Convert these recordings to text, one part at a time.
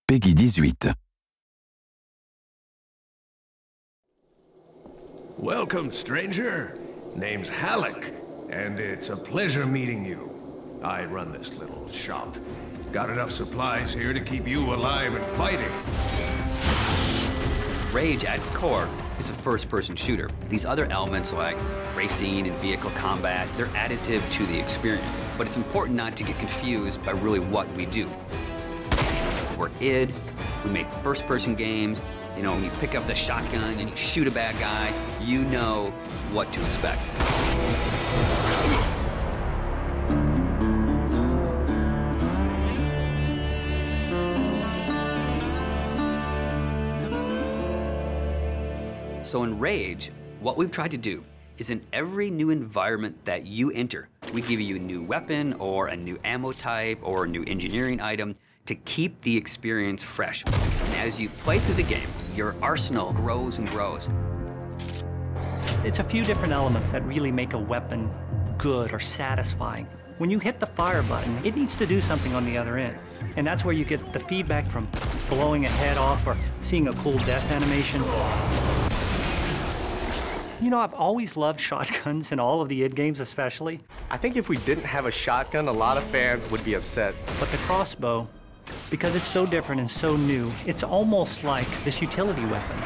Peggy 18. Welcome, stranger. Name's Halleck, and it's a pleasure meeting you. I run this little shop. Got enough supplies here to keep you alive and fighting. Rage, at its core, is a first-person shooter. These other elements like racing and vehicle combat, they're additive to the experience. But it's important not to get confused by really what we do. We're id, we make first-person games. You know, when you pick up the shotgun and you shoot a bad guy, you know what to expect. So in Rage, what we've tried to do is in every new environment that you enter, we give you a new weapon or a new ammo type or a new engineering item to keep the experience fresh. And as you play through the game, your arsenal grows and grows. It's a few different elements that really make a weapon good or satisfying. When you hit the fire button, it needs to do something on the other end. And that's where you get the feedback from blowing a head off or seeing a cool death animation. You know, I've always loved shotguns in all of the id games especially. I think if we didn't have a shotgun, a lot of fans would be upset. But the crossbow, because it's so different and so new, it's almost like this utility weapon.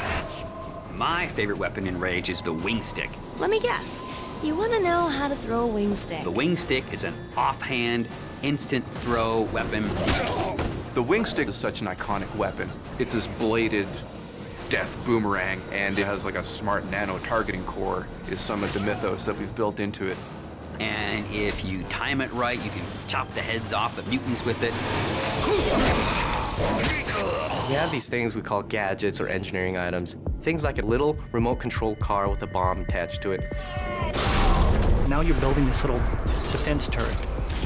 My favorite weapon in Rage is the wing stick. Let me guess. You want to know how to throw a wing stick. The wing stick is an offhand, instant throw weapon. The wing stick is such an iconic weapon. It's this bladed death boomerang, and it has like a smart nano targeting core is some of the mythos that we've built into it. And if you time it right, you can chop the heads off the mutants with it. We have these things we call gadgets or engineering items. Things like a little remote control car with a bomb attached to it. Now you're building this little defense turret.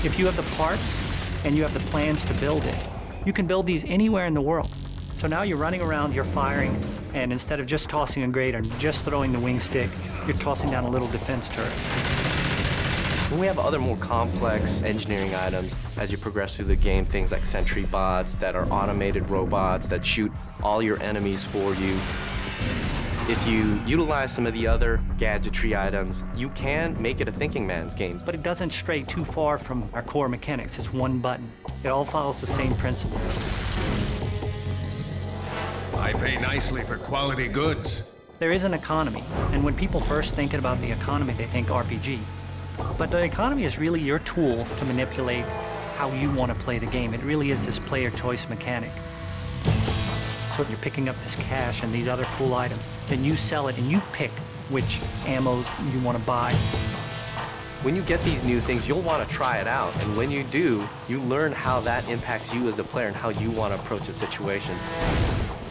If you have the parts and you have the plans to build it, you can build these anywhere in the world. So now you're running around, you're firing, and instead of just tossing a grate or just throwing the wing stick, you're tossing down a little defense turret. When we have other more complex engineering items, as you progress through the game, things like sentry bots that are automated robots that shoot all your enemies for you. If you utilize some of the other gadgetry items, you can make it a thinking man's game. But it doesn't stray too far from our core mechanics. It's one button. It all follows the same principle. I pay nicely for quality goods. There is an economy, and when people first think about the economy, they think RPG. But the economy is really your tool to manipulate how you want to play the game. It really is this player choice mechanic. So you're picking up this cash and these other cool items, then you sell it and you pick which ammos you want to buy. When you get these new things, you'll want to try it out. And when you do, you learn how that impacts you as the player and how you want to approach a situation.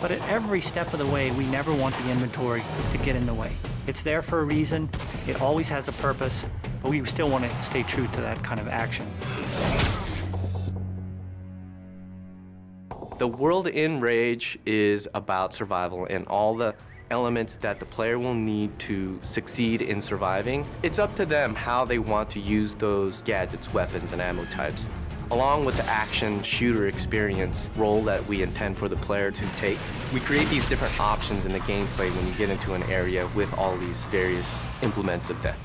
But at every step of the way, we never want the inventory to get in the way. It's there for a reason, it always has a purpose, but we still want to stay true to that kind of action. The world in Rage is about survival and all the elements that the player will need to succeed in surviving. It's up to them how they want to use those gadgets, weapons, and ammo types. Along with the action shooter experience role that we intend for the player to take, we create these different options in the gameplay when you get into an area with all these various implements of death.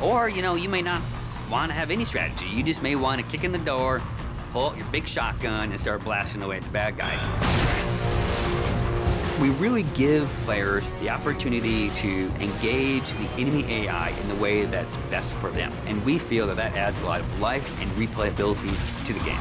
Or, you know, you may not want to have any strategy. You just may want to kick in the door, pull out your big shotgun, and start blasting away at the bad guys. We really give players the opportunity to engage the enemy AI in the way that's best for them. And we feel that that adds a lot of life and replayability to the game.